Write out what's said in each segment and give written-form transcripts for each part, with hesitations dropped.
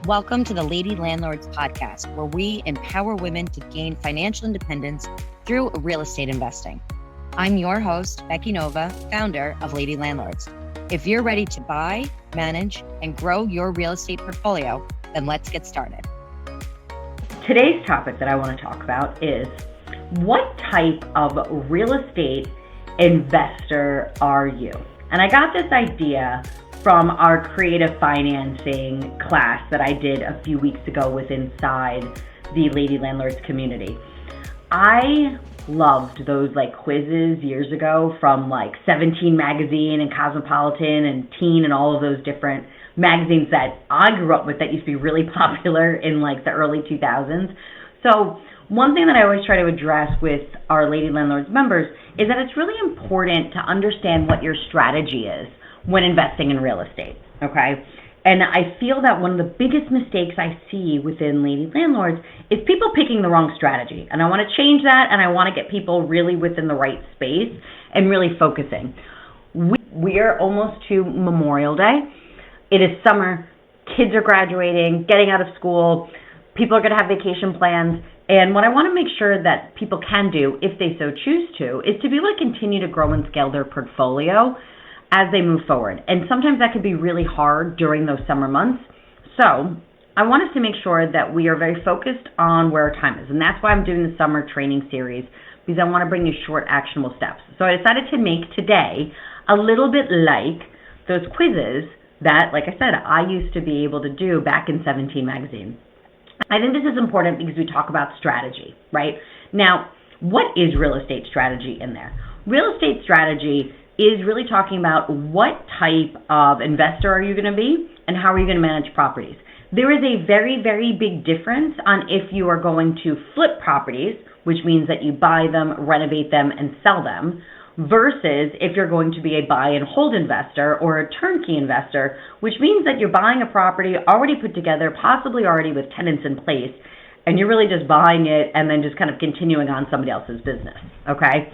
Welcome to the Lady Landlords podcast, where we empower women to gain financial independence through real estate investing. I'm your host, Becky Nova, founder of Lady Landlords. If you're ready to buy, manage, and grow your real estate portfolio, then let's get started. Today's topic that I want to talk about is, what type of real estate investor are you? And I got this idea from our creative financing class that I did a few weeks ago with inside the Lady Landlords community. I loved those quizzes years ago from 17 magazine and Cosmopolitan and Teen and all of those different magazines that I grew up with that used to be really popular in the early 2000s. So one thing that I always try to address with our Lady Landlords members is that it's really important to understand what your strategy is when investing in real estate, okay? And I feel that one of the biggest mistakes I see within Lady Landlords is people picking the wrong strategy. And I want to change that, and I want to get people really within the right space and really focusing. We are almost to Memorial Day. It is summer. Kids are graduating, getting out of school. People are going to have vacation plans. And what I want to make sure that people can do, if they so choose to, is to be able to continue to grow and scale their portfolio as they move forward. And sometimes that could be really hard during those summer months. So I want us to make sure that we are very focused on where our time is. And that's why I'm doing the summer training series, because I want to bring you short, actionable steps. So I decided to make today a little bit like those quizzes that, like I said, I used to be able to do back in 17 magazine. I think this is important because we talk about strategy, right? Now, what is real estate strategy in there? Real estate strategy is really talking about what type of investor are you going to be and how are you going to manage properties. There is a very, very big difference on if you are going to flip properties, which means that you buy them, renovate them, and sell them, versus if you're going to be a buy and hold investor or a turnkey investor, which means that you're buying a property already put together, possibly already with tenants in place, and you're really just buying it and then just kind of continuing on somebody else's business, okay?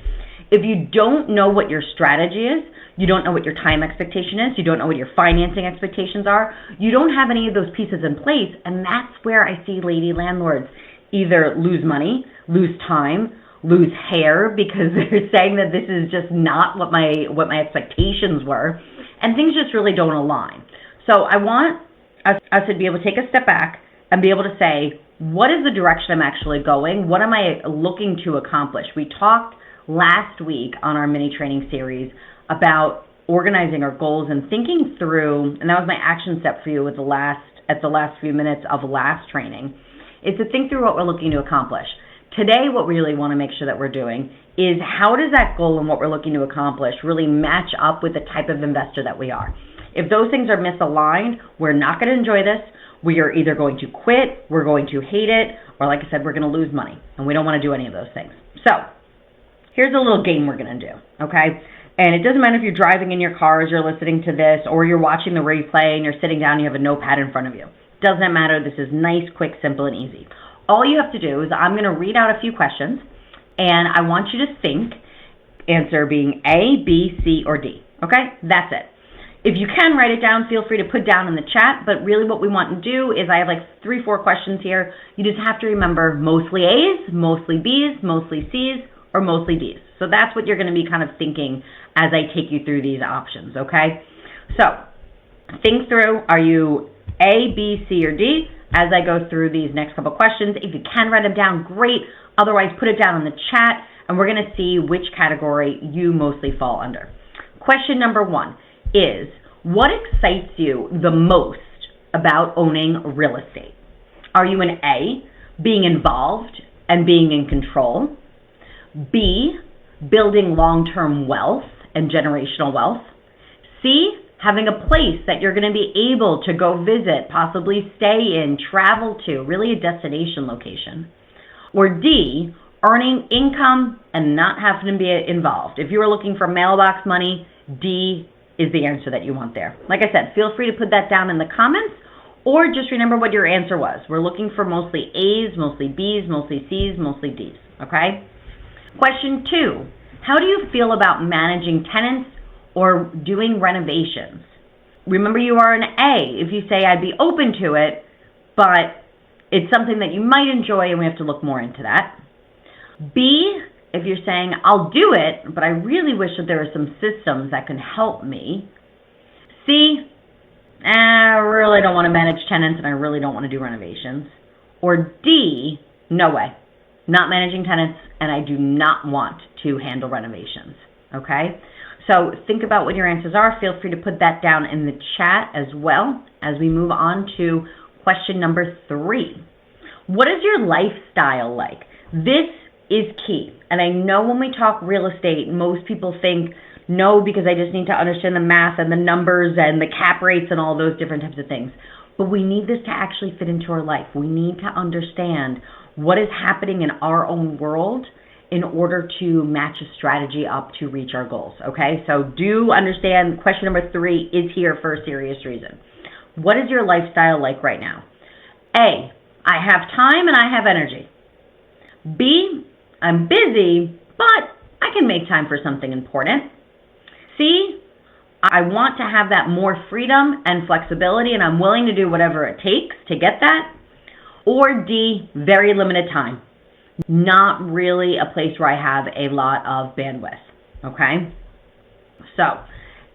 If you don't know what your strategy is, you don't know what your time expectation is, you don't know what your financing expectations are, you don't have any of those pieces in place, and that's where I see Lady Landlords either lose money, lose time, lose hair because they're saying that this is just not what my expectations were, and things just really don't align. So I want us to be able to take a step back and be able to say, what is the direction I'm actually going? What am I looking to accomplish? We talked last week on our mini training series about organizing our goals and thinking through, and that was my action step for you at the last few minutes of last training, is to think through what we're looking to accomplish. Today, what we really want to make sure that we're doing is, how does that goal and what we're looking to accomplish really match up with the type of investor that we are? If those things are misaligned, we're not going to enjoy this. We are either going to quit, we're going to hate it, or like I said, we're going to lose money, and we don't want to do any of those things. So here's a little game we're going to do, okay? And it doesn't matter if you're driving in your car as you're listening to this, or you're watching the replay and you're sitting down and you have a notepad in front of you. Doesn't matter. This is nice, quick, simple, and easy. All you have to do is, I'm going to read out a few questions, and I want you to think, answer being A, B, C, or D, okay? That's it. If you can write it down, feel free to put down in the chat, but really what we want to do is, I have 3-4 questions here. You just have to remember mostly A's, mostly B's, mostly C's, or mostly D's. So that's what you're going to be kind of thinking as I take you through these options, okay? So think through, are you A, B, C, or D as I go through these next couple questions? If you can write them down, great. Otherwise, put it down in the chat, and we're going to see which category you mostly fall under. Question number 1 is, what excites you the most about owning real estate? Are you an A, being involved and being in control? B, building long-term wealth and generational wealth? C, having a place that you're going to be able to go visit, possibly stay in, travel to, really a destination location? Or D, earning income and not having to be involved? If you are looking for mailbox money, D is the answer that you want there. Like I said, feel free to put that down in the comments, or just remember what your answer was. We're looking for mostly A's, mostly B's, mostly C's, mostly D's, okay? Question 2, how do you feel about managing tenants or doing renovations? Remember, you are an A if you say, I'd be open to it, but it's something that you might enjoy, and we have to look more into that. B, if you're saying, I'll do it, but I really wish that there were some systems that can help me. C, I really don't want to manage tenants and I really don't want to do renovations. Or D, no way, not managing tenants and I do not want to handle renovations, okay? So think about what your answers are. Feel free to put that down in the chat as well as we move on to question number 3. What is your lifestyle like? This is key. And I know when we talk real estate, most people think, no, because I just need to understand the math and the numbers and the cap rates and all those different types of things. But we need this to actually fit into our life. We need to understand what is happening in our own world in order to match a strategy up to reach our goals, okay? So do understand question number 3 is here for a serious reason. What is your lifestyle like right now? A, I have time and I have energy. B, I'm busy, but I can make time for something important. C, I want to have that more freedom and flexibility and I'm willing to do whatever it takes to get that. Or D, very limited time. Not really a place where I have a lot of bandwidth, okay? So,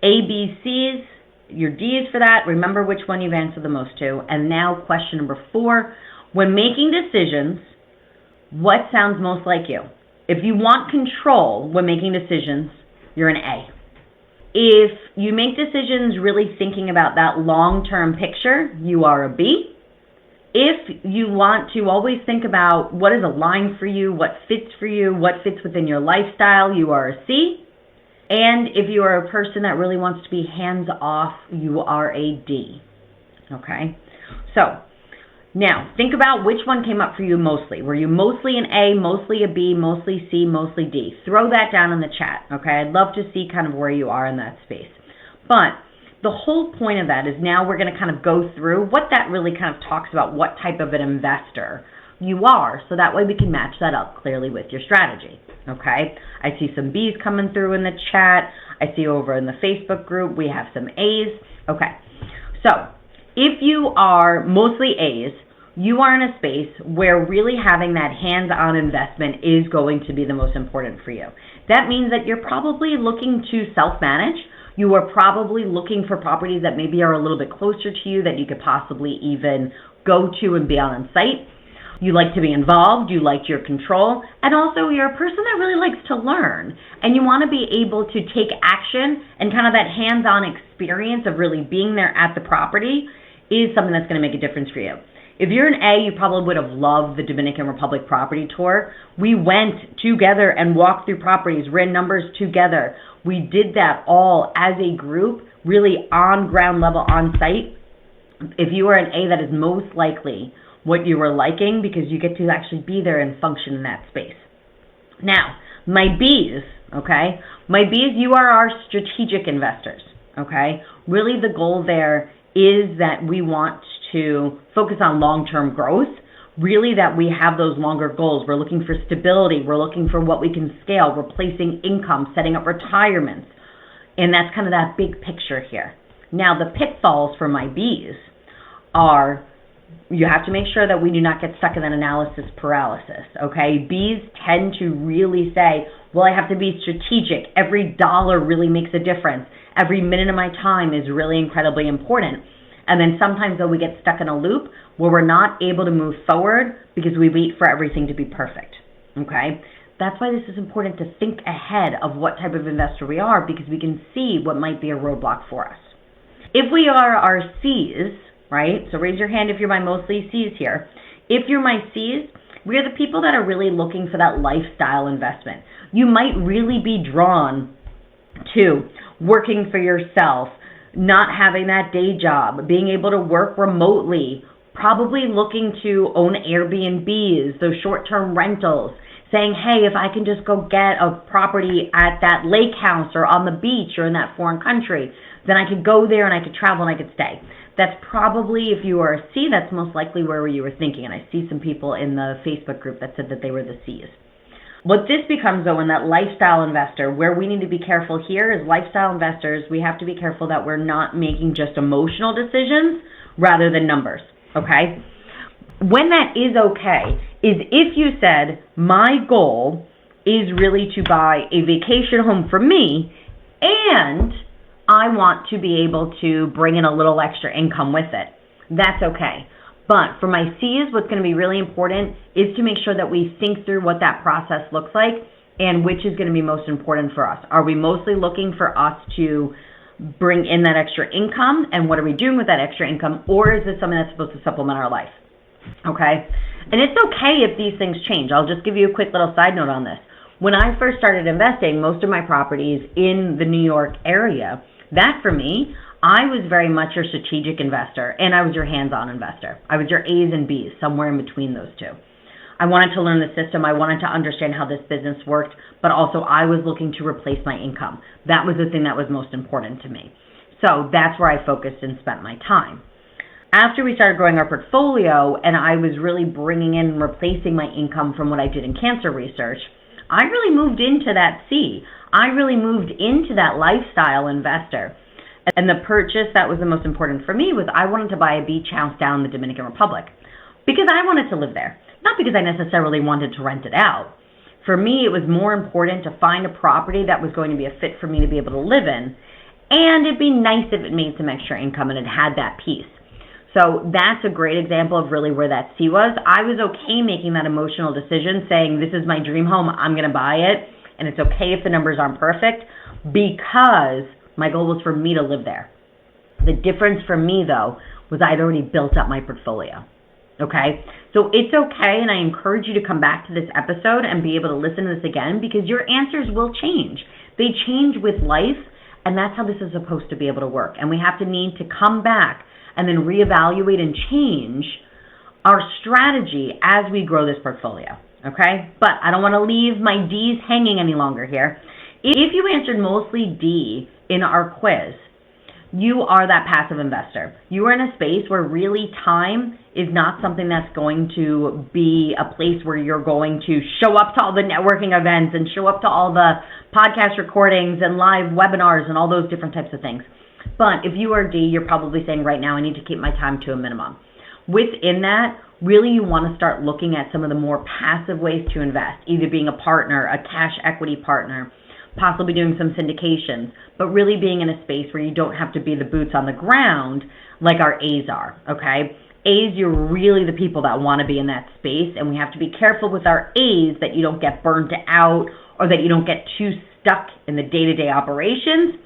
A, B, C's, your D's for that. Remember which one you've answered the most to. And now question number 4, when making decisions, what sounds most like you? If you want control when making decisions, you're an A. If you make decisions really thinking about that long-term picture, you are a B. If you want to always think about what is aligned for you, what fits for you, what fits within your lifestyle, you are a C. And if you are a person that really wants to be hands-off, you are a D. Okay? So, now, think about which one came up for you mostly. Were you mostly an A, mostly a B, mostly C, mostly D? Throw that down in the chat, okay? I'd love to see kind of where you are in that space. But the whole point of that is now we're going to kind of go through what that really kind of talks about, what type of an investor you are, so that way we can match that up clearly with your strategy, okay? I see some B's coming through in the chat. I see over in the Facebook group we have some A's. Okay, so if you are mostly A's, you are in a space where really having that hands-on investment is going to be the most important for you. That means that you're probably looking to self-manage. You are probably looking for properties that maybe are a little bit closer to you that you could possibly even go to and be on site. You like to be involved, you like your control, and also you're a person that really likes to learn. And you want to be able to take action, and kind of that hands-on experience of really being there at the property is something that's going to make a difference for you. If you're an A, you probably would have loved the Dominican Republic property tour. We went together and walked through properties, ran numbers together. We did that all as a group, really on ground level, on site. If you are an A, that is most likely what you were liking, because you get to actually be there and function in that space. Now, my B's, okay? My B's, you are our strategic investors, okay? Really the goal there is that we want to focus on long-term growth, really that we have those longer goals. We're looking for stability. We're looking for what we can scale, replacing income, setting up retirements. And that's kind of that big picture here. Now, the pitfalls for my B's are you have to make sure that we do not get stuck in that analysis paralysis, okay? B's tend to really say, well, I have to be strategic. Every dollar really makes a difference. Every minute of my time is really incredibly important. And then sometimes, though, we get stuck in a loop where we're not able to move forward because we wait for everything to be perfect, okay? That's why this is important to think ahead of what type of investor we are, because we can see what might be a roadblock for us. If we are our C's, right? So raise your hand if you're my mostly C's here. If you're my C's, we're the people that are really looking for that lifestyle investment. You might really be drawn to working for yourself, not having that day job, being able to work remotely, probably looking to own Airbnbs, those short-term rentals, saying, hey, if I can just go get a property at that lake house or on the beach or in that foreign country, then I could go there and I could travel and I could stay. That's probably, if you are a C, that's most likely where you were thinking. And I see some people in the Facebook group that said that they were the C's. What this becomes, though, in that lifestyle investor, where we need to be careful here is lifestyle investors, we have to be careful that we're not making just emotional decisions rather than numbers, okay? when that is okay is if you said, my goal is really to buy a vacation home for me, and I want to be able to bring in a little extra income with it. That's okay. But for my C's, what's going to be really important is to make sure that we think through what that process looks like and which is going to be most important for us. Are we mostly looking for us to bring in that extra income, and what are we doing with that extra income, or is this something that's supposed to supplement our life? Okay? And it's okay if these things change. I'll just give you a quick little side note on this. When I first started investing, most of my properties in the New York area, that for me, I was very much your strategic investor, and I was your hands-on investor. I was your A's and B's, somewhere in between those two. I wanted to learn the system. I wanted to understand how this business worked, but also I was looking to replace my income. That was the thing that was most important to me. So that's where I focused and spent my time. After we started growing our portfolio and I was really bringing in and replacing my income from what I did in cancer research, I really moved into that C. I really moved into that lifestyle investor. And the purchase that was the most important for me was I wanted to buy a beach house down in the Dominican Republic because I wanted to live there, not because I necessarily wanted to rent it out. For me, it was more important to find a property that was going to be a fit for me to be able to live in, and it'd be nice if it made some extra income and it had that piece. So that's a great example of really where that C was. I was okay making that emotional decision, saying this is my dream home, I'm going to buy it, and it's okay if the numbers aren't perfect, because my goal was for me to live there. The difference for me, though, was I'd already built up my portfolio. Okay? So it's okay, and I encourage you to come back to this episode and be able to listen to this again, because your answers will change. They change with life, and that's how this is supposed to be able to work. And we have to need to come back and then reevaluate and change our strategy as we grow this portfolio. Okay? But I don't want to leave my D's hanging any longer here. If you answered mostly D in our quiz, you are that passive investor. You are in a space where really time is not something that's going to be a place where you're going to show up to all the networking events and show up to all the podcast recordings and live webinars and all those different types of things. But if you are D, you're probably saying right now I need to keep my time to a minimum. Within that, really you want to start looking at some of the more passive ways to invest, either being a partner, a cash equity partner, possibly doing some syndications, but really being in a space where you don't have to be the boots on the ground like our A's are, okay? A's, you're really the people that want to be in that space, and we have to be careful with our A's that you don't get burned out or that you don't get too stuck in the day-to-day operations.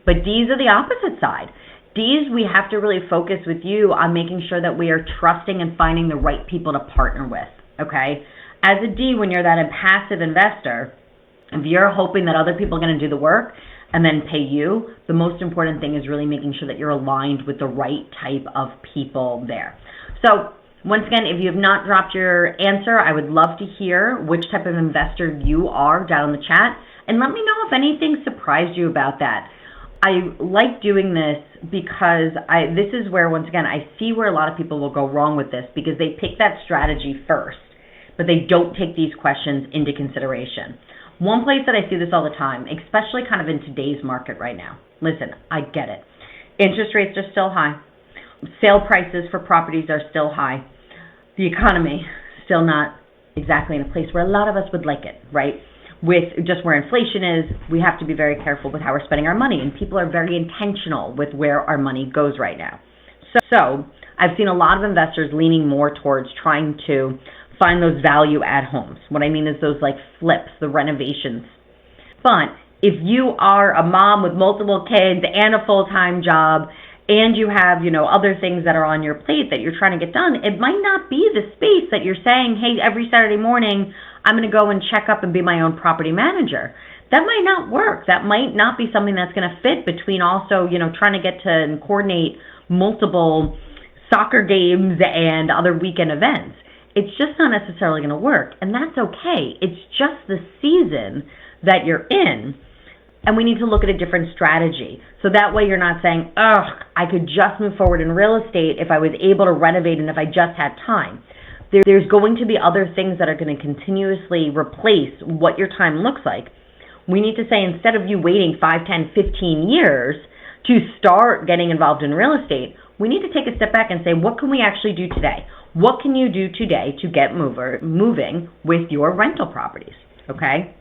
But D's are the opposite side. D's, we have to really focus with you on making sure that we are trusting and finding the right people to partner with, okay? As a D, when you're that passive investor, if you're hoping that other people are going to do the work and then pay you, the most important thing is really making sure that you're aligned with the right type of people there. So once again, if you have not dropped your answer, I would love to hear which type of investor you are down in the chat, and let me know if anything surprised you about that. I like doing this because this is where, once again, I see where a lot of people will go wrong with this, because they pick that strategy first, but they don't take these questions into consideration. One place that I see this all the time, especially kind of in today's market right now. Listen, I get it. Interest rates are still high. Sale prices for properties are still high. The economy still not exactly in a place where a lot of us would like it, right? With just where inflation is, we have to be very careful with how we're spending our money, and people are very intentional with where our money goes right now. So I've seen a lot of investors leaning more towards trying to find those value add homes. What I mean is those like flips, the renovations. But if you are a mom with multiple kids and a full-time job, and you have, other things that are on your plate that you're trying to get done, it might not be the space that you're saying, hey, every Saturday morning, I'm going to go and check up and be my own property manager. That might not work. That might not be something that's going to fit between also, trying to get to and coordinate multiple soccer games and other weekend events. It's just not necessarily going to work, and that's okay. It's just the season that you're in, and we need to look at a different strategy. So that way you're not saying, I could just move forward in real estate if I was able to renovate and if I just had time. There's going to be other things that are going to continuously replace what your time looks like. We need to say, instead of you waiting 5, 10, 15 years to start getting involved in real estate, we need to take a step back and say, what can we actually do today? What can you do today to get moving with your rental properties? Okay.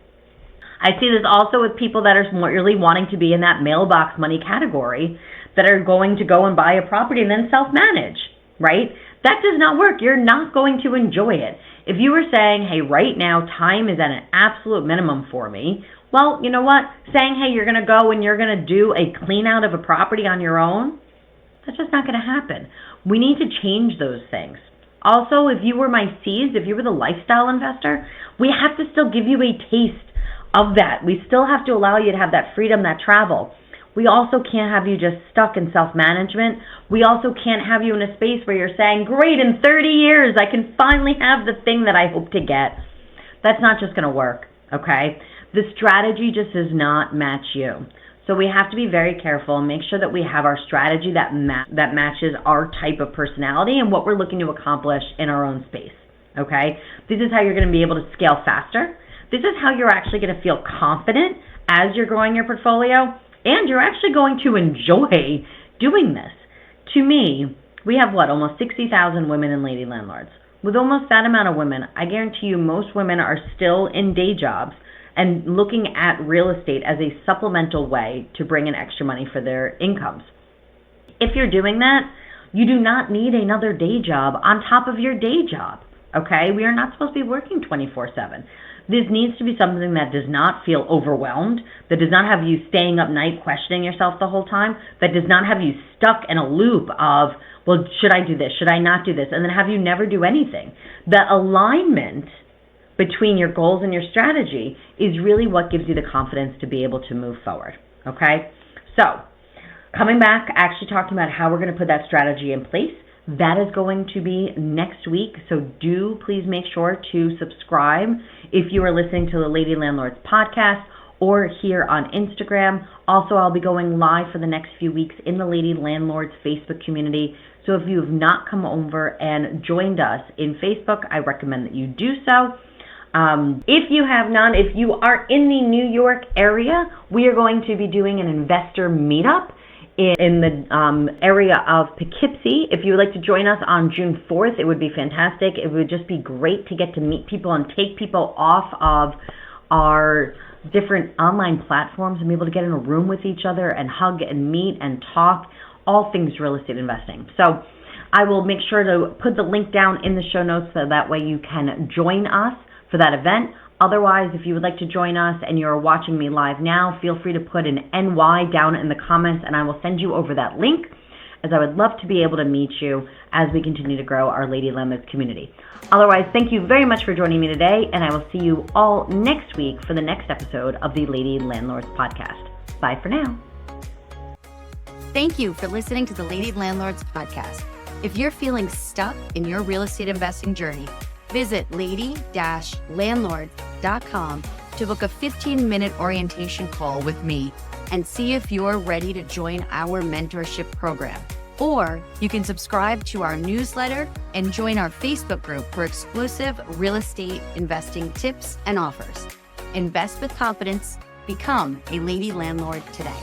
I see this also with people that are really wanting to be in that mailbox money category, that are going to go and buy a property and then self-manage, right? That does not work. You're not going to enjoy it. If you were saying, hey, right now time is at an absolute minimum for me, well, you know what? Saying, hey, you're going to go and you're going to do a clean out of a property on your own, that's just not going to happen. We need to change those things. Also, if you were my C's, if you were the lifestyle investor, we have to still give you a taste of that. We still have to allow you to have that freedom, that travel. We also can't have you just stuck in self-management. We also can't have you in a space where you're saying, great, in 30 years, I can finally have the thing that I hope to get. That's not just going to work, okay? The strategy just does not match you. So we have to be very careful and make sure that we have our strategy that matches our type of personality and what we're looking to accomplish in our own space, okay? This is how you're going to be able to scale faster. This is how you're actually going to feel confident as you're growing your portfolio, and you're actually going to enjoy doing this. To me, we have almost 60,000 women in Lady Landlords. With almost that amount of women, I guarantee you most women are still in day jobs and looking at real estate as a supplemental way to bring in extra money for their incomes. If you're doing that, you do not need another day job on top of your day job, okay? We are not supposed to be working 24/7. This needs to be something that does not feel overwhelmed, that does not have you staying up night questioning yourself the whole time, that does not have you stuck in a loop of, well, should I do this? Should I not do this? And then have you never do anything. The alignment between your goals and your strategy is really what gives you the confidence to be able to move forward, okay? So, coming back, actually talking about how we're going to put that strategy in place. That is going to be next week, so do please make sure to subscribe if you are listening to the Lady Landlords podcast or here on Instagram. Also, I'll be going live for the next few weeks in the Lady Landlords Facebook community. So if you have not come over and joined us in Facebook, I recommend that you do so. If you have not, if you are in the New York area, we are going to be doing an investor meetup in the area of Poughkeepsie. If you would like to join us on June 4th, it would be fantastic. It would just be great to get to meet people and take people off of our different online platforms and be able to get in a room with each other and hug and meet and talk all things real estate investing. So I will make sure to put the link down in the show notes so that way you can join us for that event. Otherwise, if you would like to join us and you're watching me live now, feel free to put an NY down in the comments and I will send you over that link, as I would love to be able to meet you as we continue to grow our Lady Landlords community. Otherwise, thank you very much for joining me today, and I will see you all next week for the next episode of the Lady Landlords podcast. Bye for now. Thank you for listening to the Lady Landlords podcast. If you're feeling stuck in your real estate investing journey, visit lady-landlords.com to book a 15-minute orientation call with me and see if you're ready to join our mentorship program. Or you can subscribe to our newsletter and join our Facebook group for exclusive real estate investing tips and offers. Invest with confidence. Become a Lady Landlord today.